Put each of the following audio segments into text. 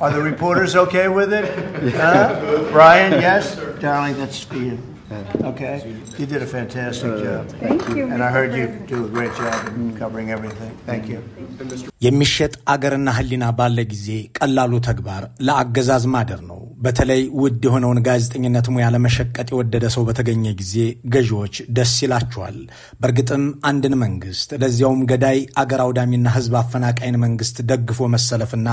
Are the reporters okay with it? Brian, yes? Darling, that's for you. Okay. You did a fantastic job. Thank you. And I heard you do a great job in covering everything. Thank you. የሚሸጥ አገርና ህሊና ባለ ጊዜ ቀላሉ ተግባር ለአገዛዝ ማደር ነው። በተለይ ውድ የሆነውን ጋዜጠኝነት ሙያ ለመሸቀጥ የወደደ ሰው በተገኘ ጊዜ ገዢዎች ደስ ይላቸዋል። በርግጥም አንድን መንግስት ለዚያውም ገዳይ አገር አውዳሚና ህዝብ አፈናቃይን መንግስት ደግፎ መሰለፍና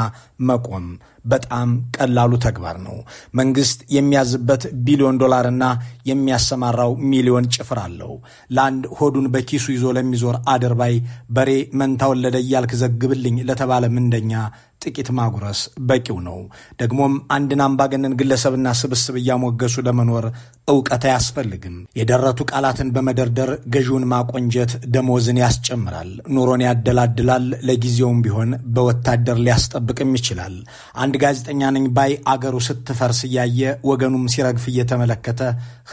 መቆም በጣም ቀላሉ ተግባር ነው። መንግስት የሚያዝበት ቢሊዮን ዶላርና የሚያሰማራው ሚሊዮን ጭፍር አለው። ለአንድ ሆዱን በኪሱ ይዞ ለሚዞር አድርባይ በሬ መንታ ወለደ ያልክ ዘግብልኝ ለተባለ ምንደኛ ጥቂት ማጉረስ በቂው ነው። ደግሞም አንድን አምባገነን ግለሰብና ስብስብ ያሞገሱ ለመኖር ዕውቀት ያስፈልግም። የደረቱ ቃላትን በመደርደር ገዢውን ማቆንጀት ደሞዝን ያስጨምራል፣ ኑሮን ያደላድላል፣ ለጊዜውም ቢሆን በወታደር ሊያስጠብቅም ይችላል። አንድ ጋዜጠኛ ነኝ ባይ አገሩ ስትፈርስ ያየ ወገኑም ሲረግፍ እየተመለከተ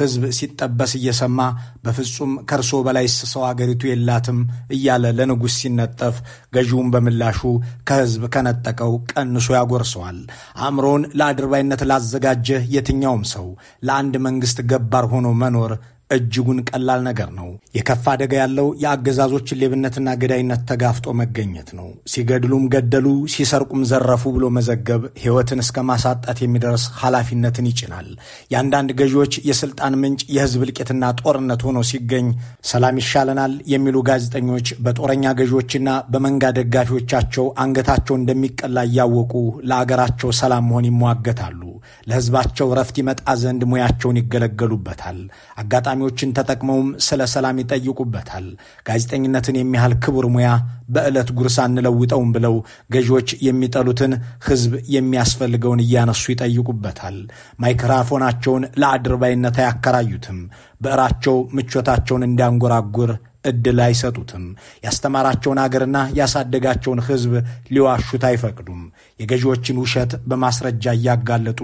ህዝብ ሲጠበስ እየሰማ በፍጹም ከርሶ በላይ ሰው አገሪቱ የላትም እያለ ለንጉስ ሲነጠፍ ገዢውን በምላሹ ከህዝብ ከነጠቀው ቀንሶ ያጎርሰዋል። አምሮን ለአድርባይነት ላዘጋጀ የትኛውም ሰው ለአንድ መንግስት ገባር ሆኖ መኖር እጅጉን ቀላል ነገር ነው። የከፋ አደጋ ያለው የአገዛዞችን ሌብነትና ገዳይነት ተጋፍጦ መገኘት ነው። ሲገድሉም ገደሉ፣ ሲሰርቁም ዘረፉ ብሎ መዘገብ ህይወትን እስከ ማሳጣት የሚደርስ ኃላፊነትን ይጭናል። ያንዳንድ ገዢዎች የስልጣን ምንጭ የህዝብ ልቄትና ጦርነት ሆኖ ሲገኝ ሰላም ይሻለናል የሚሉ ጋዜጠኞች በጦረኛ ገዢዎችና በመንጋ ደጋፊዎቻቸው አንገታቸው እንደሚቀላ ያወቁ ለአገራቸው ሰላም መሆን ይሟገታሉ። ለህዝባቸው ረፍት ይመጣ ዘንድ ሙያቸውን ይገለገሉበታል። አጋጣሚዎችን ተጠቅመውም ስለ ሰላም ይጠይቁበታል። ጋዜጠኝነትን የሚያህል ክቡር ሙያ በእለት ጉርስ አንለውጠውም ብለው ገዢዎች የሚጠሉትን ህዝብ የሚያስፈልገውን እያነሱ ይጠይቁበታል። ማይክሮፎናቸውን ለአድርባይነት ያከራዩትም በእራቸው ምቾታቸውን እንዲያንጎራጉር እድል አይሰጡትም። ያስተማራቸውን አገርና ያሳደጋቸውን ህዝብ ሊዋሹት አይፈቅዱም። የገዢዎችን ውሸት በማስረጃ ያጋለጡ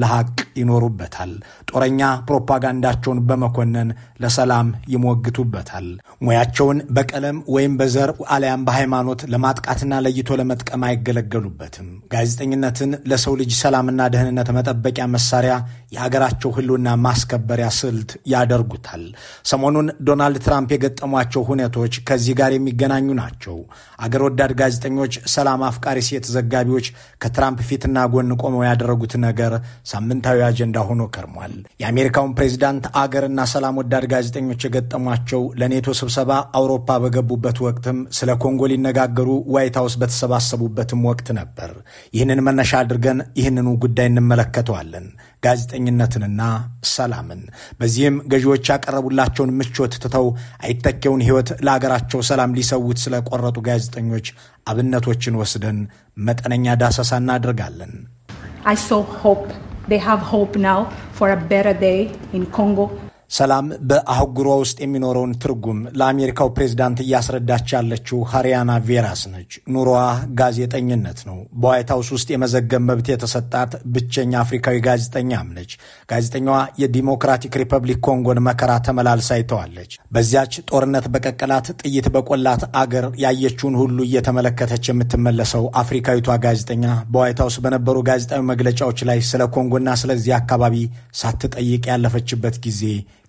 ለሐቅ ይኖሩበታል። ጦረኛ ፕሮፓጋንዳቸውን በመኮነን ለሰላም ይሞግቱበታል። ሙያቸውን በቀለም ወይም በዘር አለያም በሃይማኖት ለማጥቃትና ለይቶ ለመጥቀም አይገለገሉበትም። ጋዜጠኝነትን ለሰው ልጅ ሰላምና ደህንነት መጠበቂያ መሳሪያ፣ የሀገራቸው ህልውና ማስከበሪያ ስልት ያደርጉታል። ሰሞኑን ዶናልድ ትራምፕ የገጠሟቸው ሁኔታዎች ከዚህ ጋር የሚገናኙ ናቸው። አገር ወዳድ ጋዜጠኞች፣ ሰላም አፍቃሪ ሴት ዘጋቢዎች ከትራምፕ ፊትና ጎን ቆመው ያደረጉት ነገር ሳምንታዊ አጀንዳ ሆኖ ከርሟል። የአሜሪካውን ፕሬዝዳንት አገርና ሰላም ወዳድ ጋዜጠኞች የገጠሟቸው ለኔቶ ስብሰባ አውሮፓ በገቡበት ወቅትም ስለ ኮንጎ ሊነጋገሩ ዋይት ሃውስ በተሰባሰቡበትም ወቅት ነበር። ይህንን መነሻ አድርገን ይህንኑ ጉዳይ እንመለከተዋለን፣ ጋዜጠኝነትንና ሰላምን። በዚህም ገዢዎች ያቀረቡላቸውን ምቾት ትተው አይተኬውን ህይወት ለአገራቸው ሰላም ሊሰውት ስለቆረጡ ጋዜጠኞች አብነቶችን ወስደን መጠነኛ ዳሰሳ እናደርጋለን። I so hope they have hope now for a better day in Congo. ሰላም በአህጉሯ ውስጥ የሚኖረውን ትርጉም ለአሜሪካው ፕሬዝዳንት እያስረዳች ያለችው ሃሪያና ቬራስ ነች። ኑሮዋ ጋዜጠኝነት ነው። በዋይት ሃውስ ውስጥ የመዘገብ መብት የተሰጣት ብቸኛ አፍሪካዊ ጋዜጠኛም ነች። ጋዜጠኛዋ የዲሞክራቲክ ሪፐብሊክ ኮንጎን መከራ ተመላልሳ አይተዋለች። በዚያች ጦርነት በቀቀላት ጥይት በቆላት አገር ያየችውን ሁሉ እየተመለከተች የምትመለሰው አፍሪካዊቷ ጋዜጠኛ በዋይት ሃውስ በነበሩ ጋዜጣዊ መግለጫዎች ላይ ስለ ኮንጎና ስለዚህ አካባቢ ሳትጠይቅ ያለፈችበት ጊዜ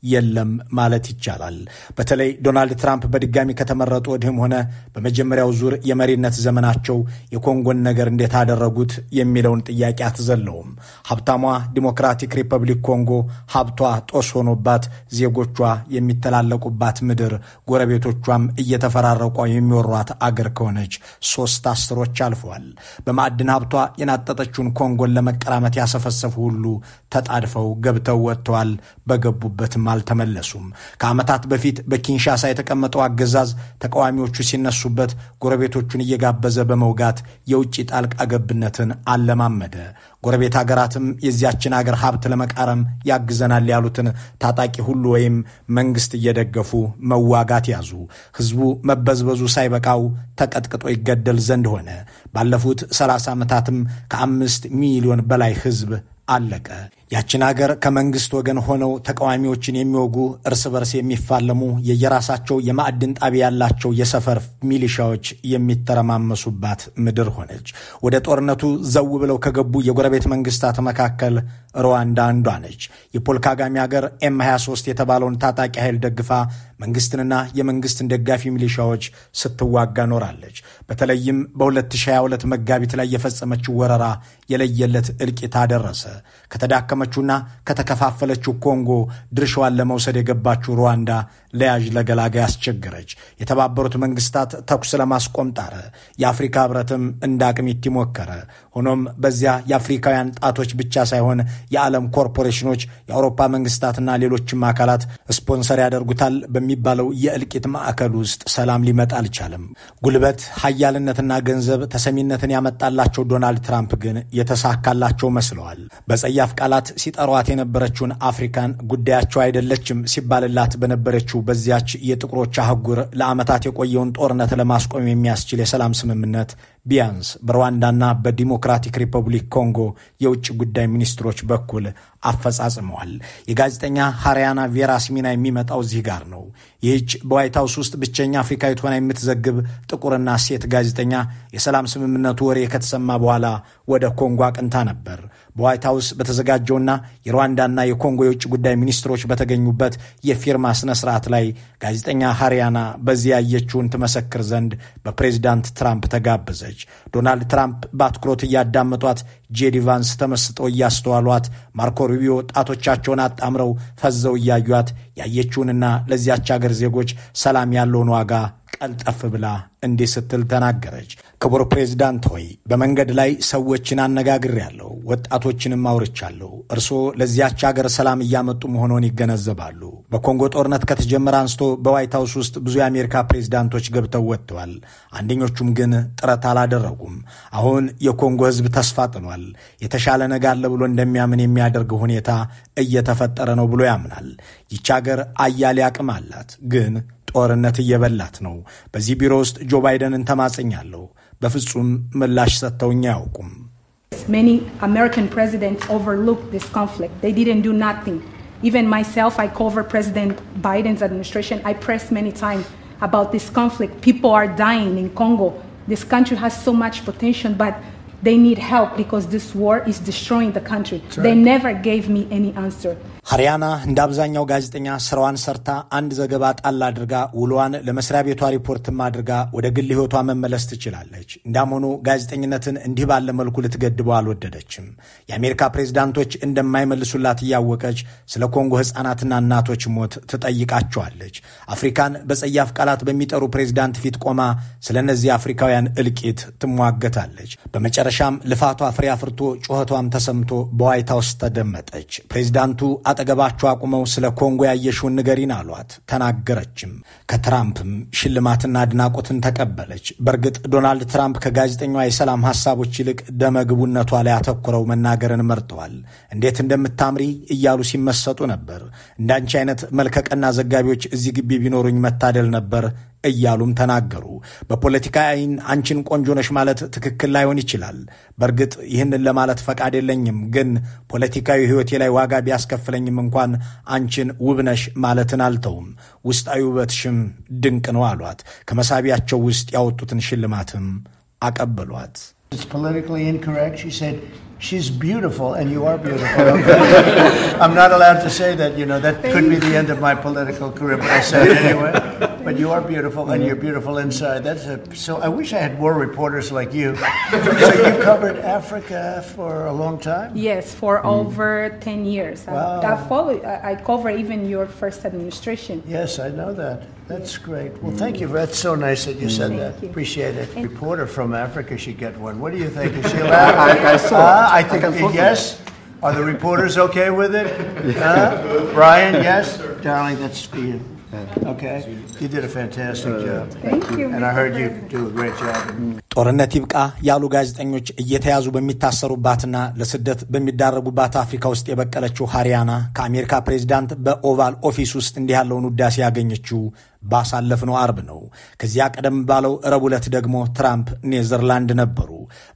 የለም ማለት ይቻላል። በተለይ ዶናልድ ትራምፕ በድጋሚ ከተመረጡ ወዲህም ሆነ በመጀመሪያው ዙር የመሪነት ዘመናቸው የኮንጎን ነገር እንዴት አደረጉት የሚለውን ጥያቄ አትዘለውም። ሀብታሟ ዲሞክራቲክ ሪፐብሊክ ኮንጎ ሀብቷ ጦስ ሆኖባት ዜጎቿ የሚተላለቁባት ምድር፣ ጎረቤቶቿም እየተፈራረቁ የሚወሯት አገር ከሆነች 3 አስሮች አልፈዋል። በማዕድን ሀብቷ የናጠጠችውን ኮንጎን ለመቀራመት ያሰፈሰፉ ሁሉ ተጣድፈው ገብተው ወጥተዋል። በገቡበትም አልተመለሱም። ከዓመታት በፊት በኪንሻሳ የተቀመጠው አገዛዝ ተቃዋሚዎቹ ሲነሱበት ጎረቤቶቹን እየጋበዘ በመውጋት የውጭ ጣልቃ ገብነትን አለማመደ። ጎረቤት ሀገራትም የዚያችን ሀገር ሀብት ለመቃረም ያግዘናል ያሉትን ታጣቂ ሁሉ ወይም መንግስት እየደገፉ መዋጋት ያዙ። ህዝቡ መበዝበዙ ሳይበቃው ተቀጥቅጦ ይገደል ዘንድ ሆነ። ባለፉት 30 ዓመታትም ከ5 ሚሊዮን በላይ ህዝብ አለቀ። ያችን ሀገር ከመንግስት ወገን ሆነው ተቃዋሚዎችን የሚወጉ እርስ በርስ የሚፋለሙ የየራሳቸው የማዕድን ጣቢያ ያላቸው የሰፈር ሚሊሻዎች የሚተረማመሱባት ምድር ሆነች። ወደ ጦርነቱ ዘው ብለው ከገቡ የጎረቤት መንግስታት መካከል ሩዋንዳ አንዷ ነች። የፖል ካጋሜ ሀገር M23 የተባለውን ታጣቂ ኃይል ደግፋ መንግስትንና የመንግስትን ደጋፊ ሚሊሻዎች ስትዋጋ ኖራለች። በተለይም በ2022 መጋቢት ላይ የፈጸመችው ወረራ የለየለት እልቂት አደረሰ። ከተዳከመችውና ከተከፋፈለችው ኮንጎ ድርሻዋን ለመውሰድ የገባችው ሩዋንዳ ለያዥ ለገላጋ ያስቸገረች። የተባበሩት መንግስታት ተኩስ ለማስቆም ጣረ። የአፍሪካ ህብረትም እንደ አቅሚት ሞከረ። ሆኖም በዚያ የአፍሪካውያን ጣቶች ብቻ ሳይሆን የዓለም ኮርፖሬሽኖች፣ የአውሮፓ መንግስታትና ሌሎችም አካላት ስፖንሰር ያደርጉታል በሚባለው የእልቂት ማዕከል ውስጥ ሰላም ሊመጣ አልቻለም። ጉልበት፣ ኃያልነትና ገንዘብ ተሰሚነትን ያመጣላቸው ዶናልድ ትራምፕ ግን የተሳካላቸው መስለዋል። በጸያፍ ቃላት ሲጠሯት የነበረችውን አፍሪካን ጉዳያቸው አይደለችም ሲባልላት በነበረችው በዚያች የጥቁሮች አህጉር ለዓመታት የቆየውን ጦርነት ለማስቆም የሚያስችል የሰላም ስምምነት ቢያንስ በሩዋንዳና በዲሞክራቲክ ሪፐብሊክ ኮንጎ የውጭ ጉዳይ ሚኒስትሮች በኩል አፈጻጽመዋል። የጋዜጠኛ ሃሪያና ቬራስ ሚና የሚመጣው እዚህ ጋር ነው። ይህች በዋይት ሃውስ ውስጥ ብቸኛ አፍሪካዊት ሆና የምትዘግብ ጥቁርና ሴት ጋዜጠኛ የሰላም ስምምነቱ ወሬ ከተሰማ በኋላ ወደ ኮንጎ አቅንታ ነበር። በዋይት ሃውስ በተዘጋጀውና የሩዋንዳና የኮንጎ የውጭ ጉዳይ ሚኒስትሮች በተገኙበት የፊርማ ስነ ስርዓት ላይ ጋዜጠኛ ሃሪያና በዚያ ያየችውን ትመሰክር ዘንድ በፕሬዝዳንት ትራምፕ ተጋበዘች። ዶናልድ ትራምፕ በአትኩሮት እያዳመጧት፣ ጄዲ ቫንስ ተመስጠው እያስተዋሏት፣ ማርኮ ሩቢዮ ጣቶቻቸውን አጣምረው ፈዘው እያዩት ያየችውንና ለዚያች ሀገር ዜጎች ሰላም ያለውን ዋጋ ቀልጠፍ ብላ እንዲህ ስትል ተናገረች። ክቡር ፕሬዝዳንት ሆይ፣ በመንገድ ላይ ሰዎችን አነጋግሬያለሁ፣ ወጣቶችንም አውርቻለሁ። እርስዎ ለዚያች ሀገር ሰላም እያመጡ መሆኑን ይገነዘባሉ። በኮንጎ ጦርነት ከተጀመረ አንስቶ በዋይት ሃውስ ውስጥ ብዙ የአሜሪካ ፕሬዝዳንቶች ገብተው ወጥተዋል። አንደኞቹም ግን ጥረት አላደረጉም። አሁን የኮንጎ ሕዝብ ተስፋ ጥሏል። የተሻለ ነገ አለ ብሎ እንደሚያምን የሚያደርግ ሁኔታ እየተፈጠረ ነው ብሎ ያምናል። ይህች ሀገር አያሌ አቅም አላት፣ ግን ጦርነት እየበላት ነው። በዚህ ቢሮ ውስጥ ጆ ባይደንን ተማጽኛለሁ። በፍጹም ምላሽ ሰጥተውኝ አያውቁም። Many American presidents overlooked this conflict. They didn't do nothing. Even myself, I cover President Biden's administration. I pressed many times about this conflict. People are dying in Congo. This country has so much potential, but they need help because this war is destroying the country. Right. They never gave me any answer. ሃሪያና እንደ አብዛኛው ጋዜጠኛ ስራዋን ሰርታ አንድ ዘገባ ጣል አድርጋ ውሏን ለመስሪያ ቤቷ ሪፖርትም አድርጋ ወደ ግል ህይወቷ መመለስ ትችላለች። እንዳም ሆኖ ጋዜጠኝነትን እንዲህ ባለ መልኩ ልትገድበው አልወደደችም። የአሜሪካ ፕሬዝዳንቶች እንደማይመልሱላት እያወቀች ስለ ኮንጎ ህፃናትና እናቶች ሞት ትጠይቃቸዋለች። አፍሪካን በጸያፍ ቃላት በሚጠሩ ፕሬዝዳንት ፊት ቆማ ስለ እነዚህ አፍሪካውያን እልቂት ትሟገታለች። በመጨረሻም ልፋቷ ፍሬ አፍርቶ ጩኸቷም ተሰምቶ በዋይት ሃውስ ተደመጠች። ፕሬዝዳንቱ አጠገባቸው አቁመው ስለ ኮንጎ ያየሽውን ንገሪን አሏት። ተናገረችም። ከትራምፕም ሽልማትና አድናቆትን ተቀበለች። በእርግጥ ዶናልድ ትራምፕ ከጋዜጠኛዋ የሰላም ሐሳቦች ይልቅ ደመግቡነቷ ላይ አተኩረው መናገርን መርጠዋል። እንዴት እንደምታምሪ እያሉ ሲመሰጡ ነበር። እንዳንቺ አይነት መልከቀና ዘጋቢዎች እዚህ ግቢ ቢኖሩኝ መታደል ነበር እያሉም ተናገሩ። በፖለቲካ አይን አንቺን ቆንጆ ነሽ ማለት ትክክል ላይሆን ይችላል። በእርግጥ ይህንን ለማለት ፈቃድ የለኝም፣ ግን ፖለቲካዊ ህይወቴ ላይ ዋጋ ቢያስከፍለኝም እንኳን አንቺን ውብነሽ ማለትን አልተውም። ውስጣዊ ውበትሽም ድንቅ ነው አሏት። ከመሳቢያቸው ውስጥ ያወጡትን ሽልማትም አቀበሏት። It's politically incorrect. She said, she's beautiful and you are beautiful. Okay? I'm not allowed to say that, that could be the end of my political career, but I said it anyway. But you are beautiful and you're beautiful inside. So I wish I had more reporters like you. So you covered Africa for a long time? Yes, for over 10 years. Wow. I cover even your first administration. Yes, I know that. That's great. Well, thank you. That's so nice that you said that. You. Appreciate it. A reporter from Africa should get one. What do you think? Is she allowed? I saw. I think yes. Are the reporters okay with it? Brian, yes? Darling, that's for you. Okay. You did a fantastic job. Thank you. And I heard you do a great job. ጦርነት ይብቃ ያሉ ጋዜጠኞች እየተያዙ በሚታሰሩባትና ለስደት በሚዳረጉባት አፍሪካ ውስጥ የበቀለችው ሃሪያና ከአሜሪካ ፕሬዝዳንት በኦቫል ኦፊስ ውስጥ እንዲህ ያለውን ውዳሴ ያገኘችው ባሳለፍነው አርብ ነው። ከዚያ ቀደም ባለው ረቡዕ ዕለት ደግሞ ትራምፕ ኔዘርላንድ ነበሩ።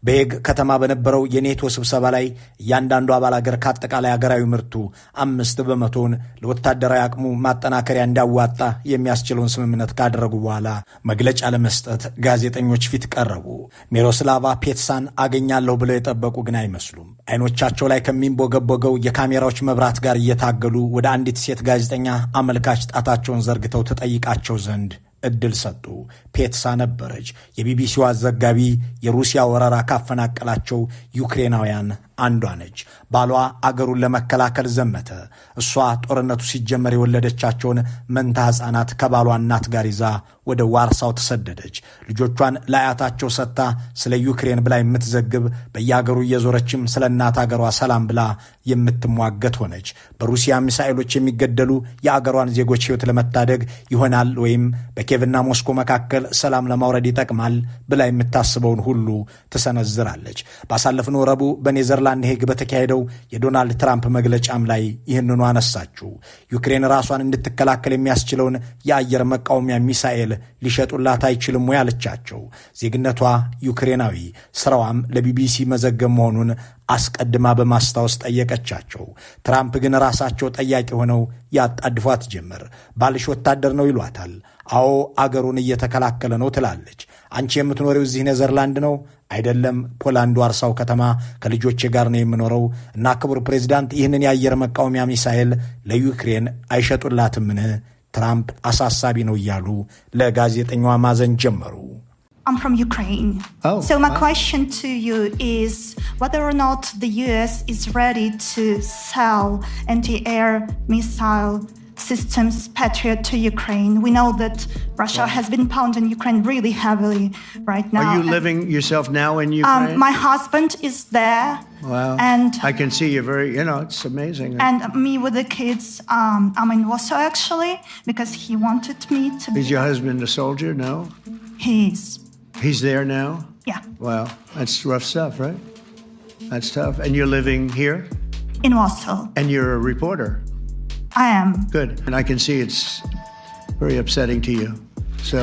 በሄግ ከተማ በነበረው የኔቶ ስብሰባ ላይ እያንዳንዱ አባል አገር ከአጠቃላይ አገራዊ ምርቱ 5% ለወታደራዊ አቅሙ ማጠናከሪያ እንዲያዋጣ የሚያስችለውን ስምምነት ካደረጉ በኋላ መግለጫ ለመስጠት ጋዜጠኞች ፊት ቀረቡ። ሚሮስላቫ ፔትሳን አገኛለሁ ብለው የጠበቁ ግን አይመስሉም። አይኖቻቸው ላይ ከሚንቦገቦገው የካሜራዎች መብራት ጋር እየታገሉ ወደ አንዲት ሴት ጋዜጠኛ አመልካች ጣታቸውን ዘርግተው ተጠይቃቸው ዘንድ እድል ሰጡ። ፔትሳ ነበረች የቢቢሲዋ ዘጋቢ የሩሲያ ወረራ ካፈናቀላቸው ዩክሬናውያን አንዷ ነች። ባሏ አገሩን ለመከላከል ዘመተ። እሷ ጦርነቱ ሲጀመር የወለደቻቸውን መንታ ሕፃናት ከባሏ እናት ጋር ይዛ ወደ ዋርሳው ተሰደደች። ልጆቿን ለአያታቸው ሰጥታ ስለ ዩክሬን ብላ የምትዘግብ በየአገሩ እየዞረችም ስለ እናት አገሯ ሰላም ብላ የምትሟገት ሆነች። በሩሲያ ሚሳኤሎች የሚገደሉ የአገሯን ዜጎች ሕይወት ለመታደግ ይሆናል ወይም በኬቭና ሞስኮ መካከል ሰላም ለማውረድ ይጠቅማል ብላ የምታስበውን ሁሉ ትሰነዝራለች። ባሳለፍነው ረቡዕ በኔዘርላንድ ሄግ በተካሄደው የዶናልድ ትራምፕ መግለጫም ላይ ይህንኑ አነሳችው። ዩክሬን ራሷን እንድትከላከል የሚያስችለውን የአየር መቃወሚያ ሚሳኤል ሊሸጡላት አይችልም ወይ አለቻቸው። ዜግነቷ ዩክሬናዊ፣ ስራዋም ለቢቢሲ መዘገብ መሆኑን አስቀድማ በማስታወስ ጠየቀቻቸው። ትራምፕ ግን ራሳቸው ጠያቂ ሆነው ያጣድፏት ጀመር። ባልሽ ወታደር ነው ይሏታል። አዎ አገሩን እየተከላከለ ነው ትላለች። አንቺ የምትኖሪው እዚህ ኔዘርላንድ ነው? አይደለም፣ ፖላንድ ዋርሳው ከተማ ከልጆቼ ጋር ነው የምኖረው እና ክቡር ፕሬዝዳንት ይህንን የአየር መቃወሚያ ሚሳኤል ለዩክሬን አይሸጡላትምን? ትራምፕ አሳሳቢ ነው እያሉ ለጋዜጠኛዋ ማዘን ጀመሩ። I'm from Ukraine. Oh. So my question to you is whether or not the US is ready to sell anti-air missile systems Patriot to Ukraine. We know that Russia has been pounding Ukraine really heavily right now. Are you living yourself now in Ukraine? My husband is there. Wow. And I can see you very, it's amazing. And me with the kids, I'm in Warsaw actually because he wanted me to be. Is your husband a soldier? No? He is. He's there now? Yeah. Wow. That's rough stuff, right? That's tough. And you're living here? In Warsaw. And you're a reporter? I am. Good. And I can see it's very upsetting to you. So...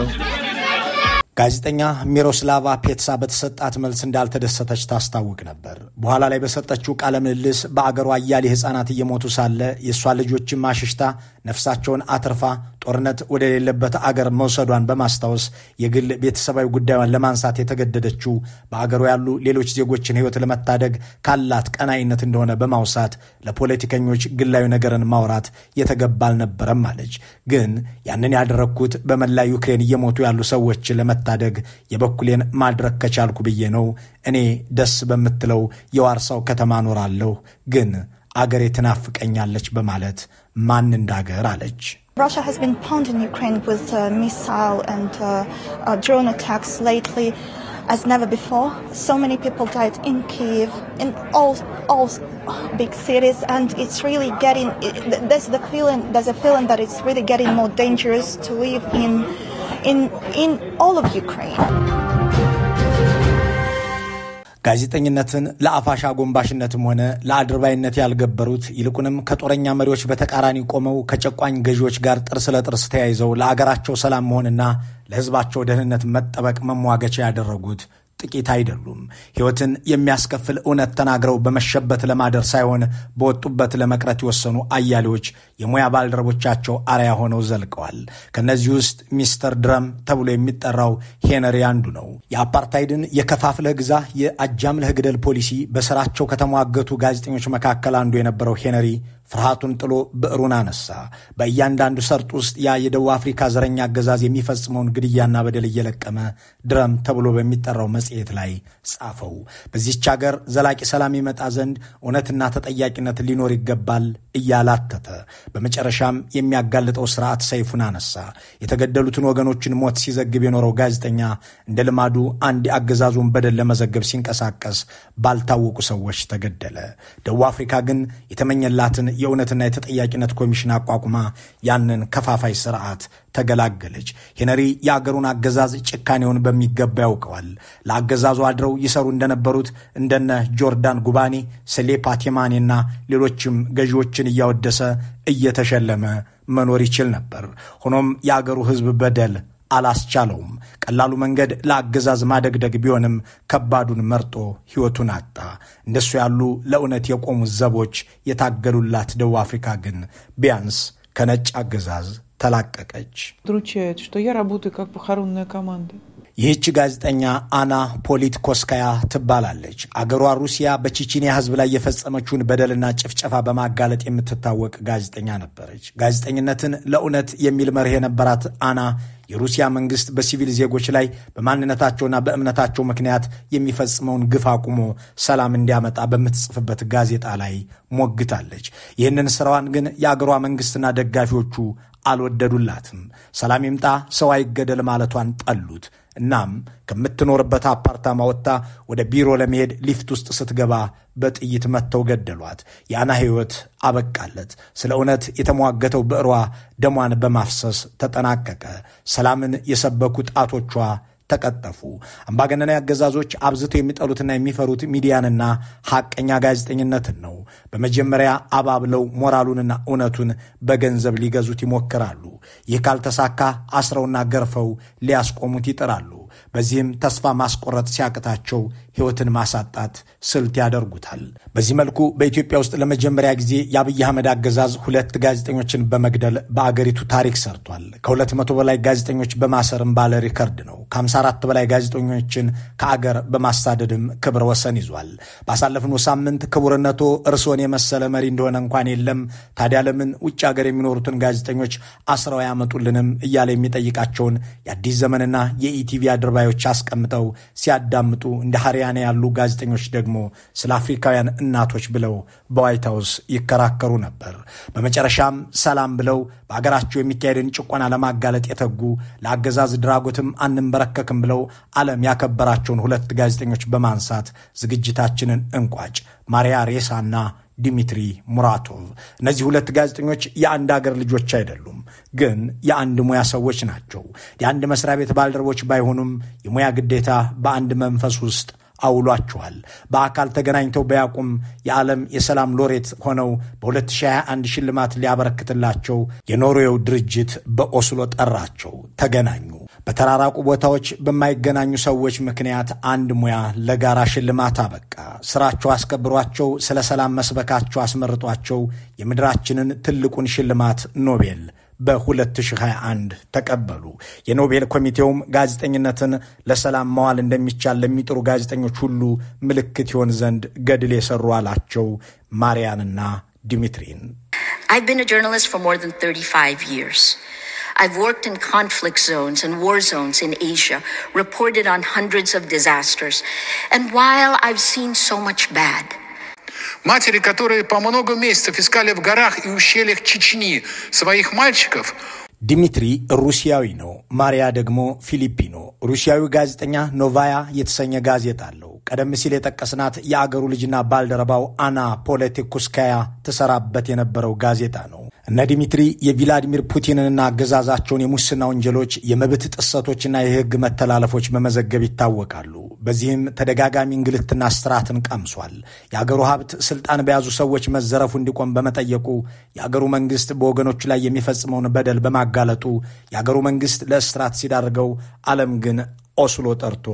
ጋዜጠኛ ሚሮስላቫ ፔትሳ በተሰጣት መልስ እንዳልተደሰተች ታስታውቅ ነበር። በኋላ ላይ በሰጠችው ቃለ ምልልስ በአገሯ አያሌ ሕፃናት እየሞቱ ሳለ የሷ ልጆችን ማሽሽታ ነፍሳቸውን አትርፋ ጦርነት ወደ ሌለበት አገር መውሰዷን በማስታወስ የግል ቤተሰባዊ ጉዳዩን ለማንሳት የተገደደችው በአገሩ ያሉ ሌሎች ዜጎችን ሕይወት ለመታደግ ካላት ቀናይነት እንደሆነ በማውሳት ለፖለቲከኞች ግላዊ ነገርን ማውራት የተገባ አልነበረም አለች። ግን ያንን ያደረኩት በመላ ዩክሬን እየሞቱ ያሉ ሰዎች ለመታደግ የበኩሌን ማድረግ ከቻልኩ ብዬ ነው። እኔ ደስ በምትለው የዋርሳው ከተማ ኖራለሁ፣ ግን አገሬ ትናፍቀኛለች በማለት ማን እንዳገር አለች። Russia has been pounding Ukraine with missile and drone attacks lately as never before. So many people died in Kyiv, in all big cities, and it's really getting. There's a feeling that it's really getting more dangerous to live in all of Ukraine. ጋዜጠኝነትን ለአፋሻ ጎንባሽነትም ሆነ ለአድርባይነት ያልገበሩት ይልቁንም ከጦረኛ መሪዎች በተቃራኒ ቆመው ከጨቋኝ ገዢዎች ጋር ጥርስ ለጥርስ ተያይዘው ለአገራቸው ሰላም መሆንና ለሕዝባቸው ደህንነት መጠበቅ መሟገቻ ያደረጉት ጥቂት አይደሉም። ሕይወትን የሚያስከፍል እውነት ተናግረው በመሸበት ለማደር ሳይሆን በወጡበት ለመቅረት የወሰኑ አያሌዎች የሙያ ባልደረቦቻቸው አርያ ሆነው ዘልቀዋል። ከነዚህ ውስጥ ሚስተር ድረም ተብሎ የሚጠራው ሄነሪ አንዱ ነው። የአፓርታይድን የከፋፍለህ ግዛ የአጃምለህ ግደል ፖሊሲ በስራቸው ከተሟገቱ ጋዜጠኞች መካከል አንዱ የነበረው ሄነሪ ፍርሃቱን ጥሎ ብዕሩን አነሳ። በእያንዳንዱ ሰርጥ ውስጥ ያ የደቡብ አፍሪካ ዘረኛ አገዛዝ የሚፈጽመውን ግድያና በደል እየለቀመ ድረም ተብሎ በሚጠራው መጽሔት ላይ ጻፈው። በዚህች ሀገር ዘላቂ ሰላም ይመጣ ዘንድ እውነትና ተጠያቂነት ሊኖር ይገባል እያላተተ በመጨረሻም የሚያጋልጠው ስርዓት ሰይፉን አነሳ። የተገደሉትን ወገኖችን ሞት ሲዘግብ የኖረው ጋዜጠኛ እንደ ልማዱ አንድ አገዛዙን በደል ለመዘገብ ሲንቀሳቀስ ባልታወቁ ሰዎች ተገደለ። ደቡብ አፍሪካ ግን የተመኘላትን የእውነትና የተጠያቂነት ኮሚሽን አቋቁማ ያንን ከፋፋይ ስርዓት ተገላገለች። ሄነሪ የአገሩን አገዛዝ ጭካኔውን በሚገባ ያውቀዋል። ለአገዛዙ አድረው ይሰሩ እንደነበሩት እንደነ ጆርዳን ጉባኒ፣ ሰሌፓ ቴማኔና ሌሎችም ገዢዎችን እያወደሰ እየተሸለመ መኖር ይችል ነበር። ሆኖም የአገሩ ሕዝብ በደል አላስቻለውም። ቀላሉ መንገድ ለአገዛዝ ማደግደግ ቢሆንም ከባዱን መርጦ ሕይወቱን አጣ። እንደሱ ያሉ ለእውነት የቆሙ ዘቦች የታገሉላት ደቡብ አፍሪካ ግን ቢያንስ ከነጭ አገዛዝ ተላቀቀች። Вручает, что я работаю как похоронная команда. ይህች ጋዜጠኛ አና ፖሊትኮስካያ ትባላለች። አገሯ ሩሲያ በቼቼንያ ሕዝብ ላይ የፈጸመችውን በደልና ጭፍጨፋ በማጋለጥ የምትታወቅ ጋዜጠኛ ነበረች። ጋዜጠኝነትን ለእውነት የሚል መርህ የነበራት አና የሩሲያ መንግስት በሲቪል ዜጎች ላይ በማንነታቸውና በእምነታቸው ምክንያት የሚፈጽመውን ግፍ አቁሞ ሰላም እንዲያመጣ በምትጽፍበት ጋዜጣ ላይ ሞግታለች። ይህንን ስራዋን ግን የአገሯ መንግስትና ደጋፊዎቹ አልወደዱላትም። ሰላም ይምጣ፣ ሰው አይገደል ማለቷን ጠሉት። እናም ከምትኖርበት አፓርታማ ወጥታ ወደ ቢሮ ለመሄድ ሊፍት ውስጥ ስትገባ በጥይት መተው ገደሏት። የአና ሕይወት አበቃለት። ስለ እውነት የተሟገተው ብዕሯ ደሟን በማፍሰስ ተጠናቀቀ። ሰላምን የሰበኩ ጣቶቿ ተቀጠፉ። አምባገነናዊ አገዛዞች አብዝተው የሚጠሉትና የሚፈሩት ሚዲያንና ሐቀኛ ጋዜጠኝነትን ነው። በመጀመሪያ አባብለው ሞራሉንና እውነቱን በገንዘብ ሊገዙት ይሞክራሉ። ይህ ካልተሳካ አስረውና ገርፈው ሊያስቆሙት ይጥራሉ። በዚህም ተስፋ ማስቆረጥ ሲያቅታቸው ሕይወትን ማሳጣት ስልት ያደርጉታል። በዚህ መልኩ በኢትዮጵያ ውስጥ ለመጀመሪያ ጊዜ የአብይ አህመድ አገዛዝ 2 ጋዜጠኞችን በመግደል በአገሪቱ ታሪክ ሰርቷል። ከ200 በላይ ጋዜጠኞች በማሰርም ባለ ሪከርድ ነው። ከ54 በላይ ጋዜጠኞችን ከአገር በማሳደድም ክብረ ወሰን ይዟል። ባሳለፍነው ሳምንት ክቡርነቶ እርሶን የመሰለ መሪ እንደሆነ እንኳን የለም፣ ታዲያ ለምን ውጭ ሀገር የሚኖሩትን ጋዜጠኞች አስረው ያመጡልንም እያለ የሚጠይቃቸውን የአዲስ ዘመንና የኢቲቪ አድርባዮች አስቀምጠው ሲያዳምጡ እንደ ሐሪያና ያሉ ጋዜጠኞች ደግሞ ስለ አፍሪካውያን እናቶች ብለው በዋይት ሃውስ ይከራከሩ ነበር። በመጨረሻም ሰላም ብለው በአገራቸው የሚካሄድን ጭቆና ለማጋለጥ የተጉ ለአገዛዝ ድራጎትም አንንበረከክም ብለው ዓለም ያከበራቸውን 2 ጋዜጠኞች በማንሳት ዝግጅታችንን እንቋጭ። ማሪያ ሬሳና ዲሚትሪ ሙራቶቭ። እነዚህ 2 ጋዜጠኞች የአንድ አገር ልጆች አይደሉም፣ ግን የአንድ ሙያ ሰዎች ናቸው። የአንድ መስሪያ ቤት ባልደረቦች ባይሆኑም የሙያ ግዴታ በአንድ መንፈስ ውስጥ አውሏቸዋል። በአካል ተገናኝተው በያቁም የዓለም የሰላም ሎሬት ሆነው በ2021 ሽልማት ሊያበረክትላቸው የኖርዌው ድርጅት በኦስሎ ጠራቸው። ተገናኙ። በተራራቁ ቦታዎች በማይገናኙ ሰዎች ምክንያት አንድ ሙያ ለጋራ ሽልማት አበቃ። ስራቸው አስከብሯቸው፣ ስለ ሰላም መስበካቸው አስመርጧቸው የምድራችንን ትልቁን ሽልማት ኖቤል በ2021 ተቀበሉ። የኖቤል ኮሚቴውም ጋዜጠኝነትን ለሰላም መዋል እንደሚቻል ለሚጥሩ ጋዜጠኞች ሁሉ ምልክት ይሆን ዘንድ ገድል የሰሩ አላቸው ማሪያንና ዲሚትሪን። I've been a journalist for more than 35 years. I've worked in conflict zones and war zones in Asia, reported on hundreds of disasters. And while I've seen so much bad, матери, которые по много месяцев искали в горах и ущельях Чечни своих мальчиков. ዲሚትሪ ሩሲያዊ ነው። ማሪያ ደግሞ ፊሊፒኖ። ሩሲያዊ ጋዜጠኛ ኖቫያ የተሰኘ ጋዜጣ አለው። ቀደም ሲል የጠቀስናት የአገሩ ልጅና ባልደረባው አና ፖሊትኮስካያ ተሰራበት የነበረው ጋዜጣ ነው። እነ ዲሚትሪ የቪላዲሚር ፑቲንንና አገዛዛቸውን የሙስና ወንጀሎች፣ የመብት ጥሰቶችና የሕግ መተላለፎች በመዘገብ ይታወቃሉ። በዚህም ተደጋጋሚ እንግልትና እስራትን ቀምሷል። የአገሩ ሀብት ስልጣን በያዙ ሰዎች መዘረፉ እንዲቆም በመጠየቁ የአገሩ መንግስት በወገኖች ላይ የሚፈጽመውን በደል በማጋለጡ የአገሩ መንግስት ለእስራት ሲዳርገው፣ ዓለም ግን ኦስሎ ጠርቶ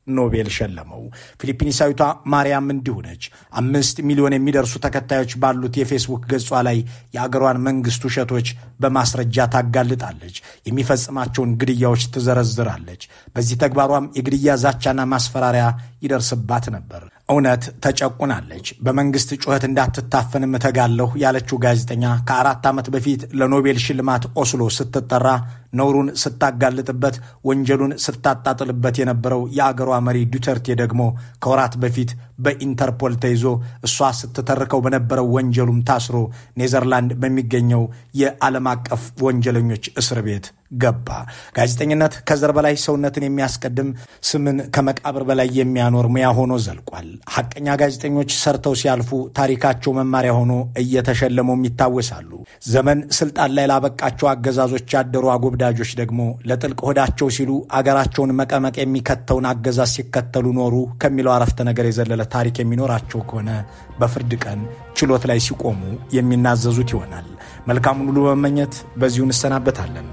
ኖቤል ሸለመው። ፊሊፒንሳዊቷ ማርያም እንዲሁ ነች። 5 ሚሊዮን የሚደርሱ ተከታዮች ባሉት የፌስቡክ ገጿ ላይ የአገሯን መንግስት ውሸቶች በማስረጃ ታጋልጣለች። የሚፈጽማቸውን ግድያዎች ትዘረዝራለች። በዚህ ተግባሯም የግድያ ዛቻና ማስፈራሪያ ይደርስባት ነበር። እውነት ተጨቁናለች። በመንግስት ጩኸት እንዳትታፈንም እተጋለሁ ያለችው ጋዜጠኛ ከ4 ዓመት በፊት ለኖቤል ሽልማት ኦስሎ ስትጠራ ነውሩን ስታጋልጥበት፣ ወንጀሉን ስታጣጥልበት የነበረው የአገሯ መሪ ዱተርቴ ደግሞ ከወራት በፊት በኢንተርፖል ተይዞ እሷ ስትተርከው በነበረው ወንጀሉም ታስሮ ኔዘርላንድ በሚገኘው የዓለም አቀፍ ወንጀለኞች እስር ቤት ገባ። ጋዜጠኝነት ከዘር በላይ ሰውነትን የሚያስቀድም ስምን ከመቃብር በላይ የሚያኖር ሙያ ሆኖ ዘልቋል። ሐቀኛ ጋዜጠኞች ሰርተው ሲያልፉ ታሪካቸው መማሪያ ሆኖ እየተሸለሙም ይታወሳሉ። ዘመን ስልጣን ላይ ላበቃቸው አገዛዞች ያደሩ አጎብዳጆች ደግሞ ለጥልቅ ሆዳቸው ሲሉ አገራቸውን መቀመቅ የሚከተውን አገዛዝ ሲከተሉ ኖሩ ከሚለው አረፍተ ነገር የዘለለ ታሪክ የሚኖራቸው ከሆነ በፍርድ ቀን ችሎት ላይ ሲቆሙ የሚናዘዙት ይሆናል። መልካሙን ሁሉ በመመኘት በዚሁ እንሰናበታለን።